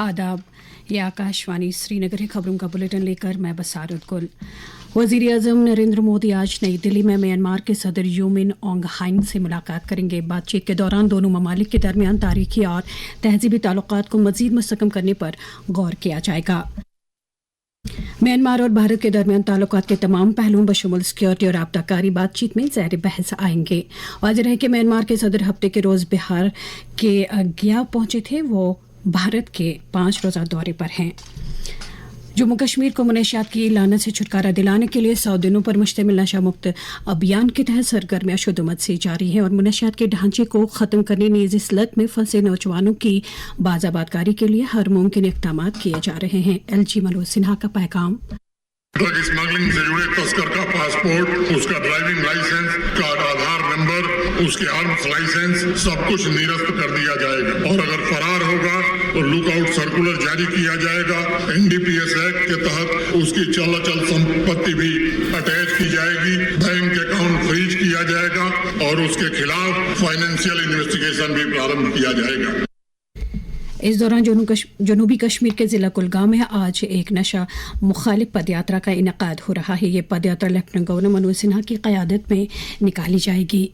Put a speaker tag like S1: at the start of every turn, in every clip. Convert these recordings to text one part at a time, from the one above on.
S1: आदाब, ये आकाशवाणी श्रीनगर है। खबरों का बुलेटिन लेकर मैं बसारत गुल। वज़ीर आज़म नरेंद्र मोदी आज नई दिल्ली में म्यांमार के सदर यू मिन ऑंग हाइन से मुलाकात करेंगे। बातचीत के दौरान दोनों ममालिक के दरमियान तारीखी और तहजीबी ताल्लुकात को मज़ीद मुस्तहकम करने पर गौर किया जाएगा। म्यांमार और भारत के दरमियान ताल्लुकात के तमाम पहलुओं बशमूल सिक्योरिटी और आबकारी बातचीत में ज़ेर बहस आएंगे। वाज़ेह है कि म्यांमार के सदर हफ्ते के रोज़ बिहार के गया पहुंचे थे। वो भारत के 5 रोज़ा दौरे पर हैं। जम्मू कश्मीर को मनशियात की लानत से छुटकारा दिलाने के लिए 100 दिनों पर मुश्तमिल नशा मुक्त अभियान के तहत सरगर्मियां शुद्धमत से जारी हैं और मनशियात के ढांचे को ख़त्म करने नीज़ इस लत में फंसे नौजवानों की बाज़ाबादकारी के लिए हर मुमकिन इक़दाम किए जा रहे हैं। LG मनोज सिन्हा का पैगाम।
S2: ड्रग स्मगलिंग से जुड़े तस्कर का पासपोर्ट, उसका ड्राइविंग लाइसेंस, का आधार नंबर, उसके आर्म्स लाइसेंस सब कुछ निरस्त कर दिया जाएगा और अगर फरार होगा तो लुकआउट सर्कुलर जारी किया जाएगा। NDPS एक्ट के तहत उसकी चल संपत्ति भी अटैच की जाएगी, बैंक अकाउंट फ्रीज किया जाएगा और उसके खिलाफ फाइनेंशियल इन्वेस्टिगेशन भी प्रारंभ किया जाएगा।
S1: इस दौरान जनूबी कश्मीर के ज़िला कुलगाम में आज एक नशा मुखालिफ पदयात्रा का इनेकाद हो रहा है। ये पदयात्रा लेफ्टिनेंट गवर्नर मनोज सिन्हा की क़यादत में निकाली जाएगी।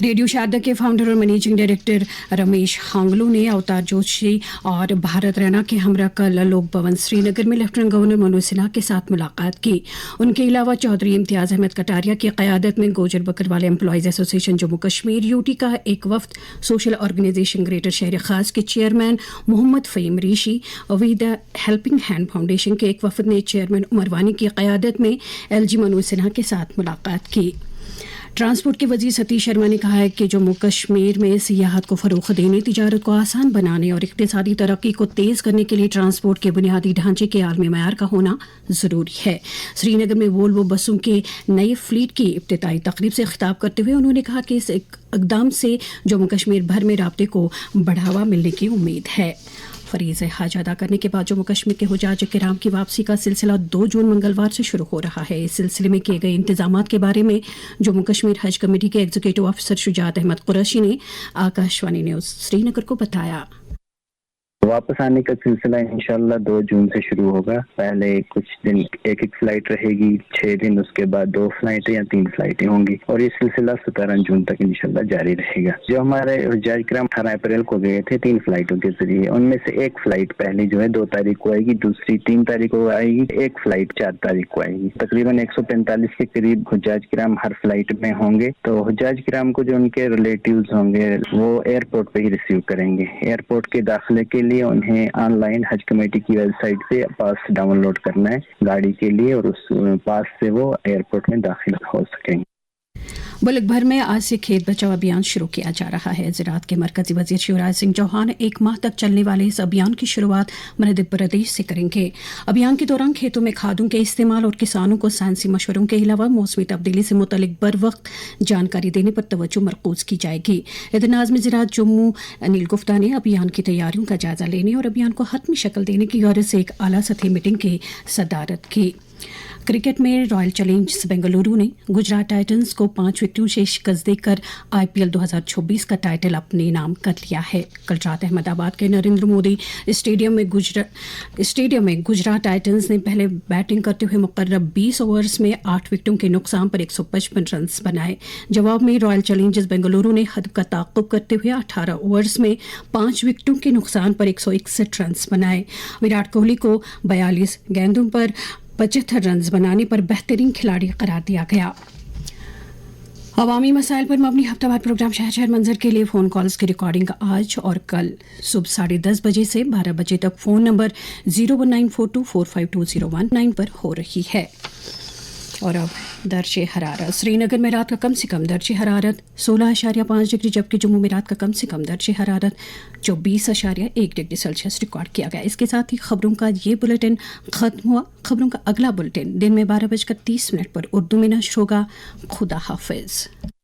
S1: रेडियो शारदा के फाउंडर और मैनेजिंग डायरेक्टर रमेश हांगलू ने अवतार जोशी और भारत रैना के हमरा कल लोक भवन श्रीनगर में लेफ्टिनेंट गवर्नर मनोज सिन्हा के साथ मुलाकात की। उनके अलावा चौधरी इम्तियाज़ अहमद कटारिया की क़यादत में Gujjar Bakarwal employees association Jammu Kashmir UT का एक वफ्द, सोशल ऑर्गेनाइजेशन ग्रेटर शहर खास के चेयरमैन मोहम्मद फ़हीम रीशी और we the Helping Hand Foundation के एक वफ्द ने चेयरमैन उमर वानी की क़यादत में LG मनोज सिन्हा के साथ मुलाकात की। ट्रांसपोर्ट के वज़ीर सतीश शर्मा ने कहा है कि जम्मू कश्मीर में सियाहत को फ़रोग़ देने, तिजारत को आसान बनाने और इक़्तिसादी तरक्की को तेज़ करने के लिए ट्रांसपोर्ट के बुनियादी ढांचे के आलमी मयार का होना ज़रूरी है। श्रीनगर में वोल्वो बसों के नए फ्लीट की इब्तिदाई तकरीब से खिताब करते हुए उन्होंने कहा कि इस इक़दाम से जम्मू कश्मीर भर में राब्ते को बढ़ावा मिलने की उम्मीद है। फरीज़ हज अदा करने के बाद जम्मू कश्मीर के हुजाज किराम की वापसी का सिलसिला 2 जून मंगलवार से शुरू हो रहा है। इस सिलसिले में किए गए इंतजामात के बारे में जम्मू कश्मीर हज कमेटी के एग्जीक्यूटिव ऑफिसर शुजात अहमद कुरैशी ने आकाशवाणी न्यूज़ श्रीनगर को बताया।
S3: वापस आने का सिलसिला इंशाल्लाह 2 जून से शुरू होगा। पहले कुछ दिन एक फ्लाइट रहेगी, 6 दिन, उसके बाद 2 फ्लाइटें या 3 फ्लाइटें होंगी और ये सिलसिला 17 जून तक इंशाल्लाह जारी रहेगा। जो हमारे हुज्जाज किराम 18 अप्रैल को गए थे 3 फ्लाइटों के जरिए, उनमें से एक फ्लाइट पहली जो है 2 तारीख को आएगी, दूसरी 3 तारीख को आएगी, एक फ्लाइट 4 तारीख को आएगी। तकरीबन 145 के करीब हुज्जाज किराम हर फ्लाइट में होंगे। तो हुज्जाज किराम को जो उनके रिलेटिव्स होंगे वो एयरपोर्ट पे ही रिसीव करेंगे। एयरपोर्ट के दाखिले के लिए उन्हें ऑनलाइन हज कमेटी की वेबसाइट से पास डाउनलोड करना है गाड़ी के लिए और उस पास से वो एयरपोर्ट में दाखिल हो सकेंगे।
S1: मुल्क भर में आज से खेत बचाओ अभियान शुरू किया जा रहा है। ज़राअत के मरकजी वज़ीर शिवराज सिंह चौहान 1 माह तक चलने वाले इस अभियान की शुरुआत मध्य प्रदेश से करेंगे। अभियान के दौरान खेतों में खादों के इस्तेमाल और किसानों को साइंसी मशवरों के अलावा मौसमी तब्दीली से मुतल्लिक बर वक्त जानकारी देने पर तवज्जो मरकूज की जाएगी। नाज़िम ज़राअत जम्मू अनिल गुप्ता ने अभियान की तैयारियों का जायजा लेने और अभियान को हतमी शक्ल देने की गरज से एक आला सतही मीटिंग की सदारत की। क्रिकेट में रॉयल चैलेंजर्स बेंगलुरु ने गुजरात टाइटंस को 5 विकेटों से शिकस्त देकर IPL 2024 का टाइटल अपने नाम कर लिया है। कल रात अहमदाबाद के नरेंद्र मोदी स्टेडियम में गुजरात टाइटंस ने पहले बैटिंग करते हुए मुकर्रर 20 ओवर्स में 8 विकेटों के नुकसान पर 155 रन बनाए। जवाब में रॉयल चैलेंजर्स बेंगलुरु ने हद का ताक़ुब करते हुए 18 ओवर्स में 5 विकेटों के नुकसान पर 161 रन बनाए। विराट कोहली को 42 गेंदों पर 75 रन बनाने पर बेहतरीन खिलाड़ी करार दिया गया। अवामी मसाइल पर मबनी हफ्तावार प्रोग्राम शहर शहर मंजर के लिए फ़ोन कॉल्स की रिकॉर्डिंग आज और कल सुबह 10:30 बजे से 12 बजे तक फ़ोन नंबर 01942452019 पर हो रही है। और अब दर्जे हरारत। श्रीनगर में रात का कम से कम दर्जे हरारत 16.5 डिग्री, जबकि जम्मू में रात का कम से कम दर्जे हरारत 24.1 डिग्री सेल्सियस रिकॉर्ड किया गया। इसके साथ ही खबरों का ये बुलेटिन ख़त्म हुआ। खबरों का अगला बुलेटिन दिन में 12:30 पर उर्दू में नश्र होगा। खुदा हाफिज़।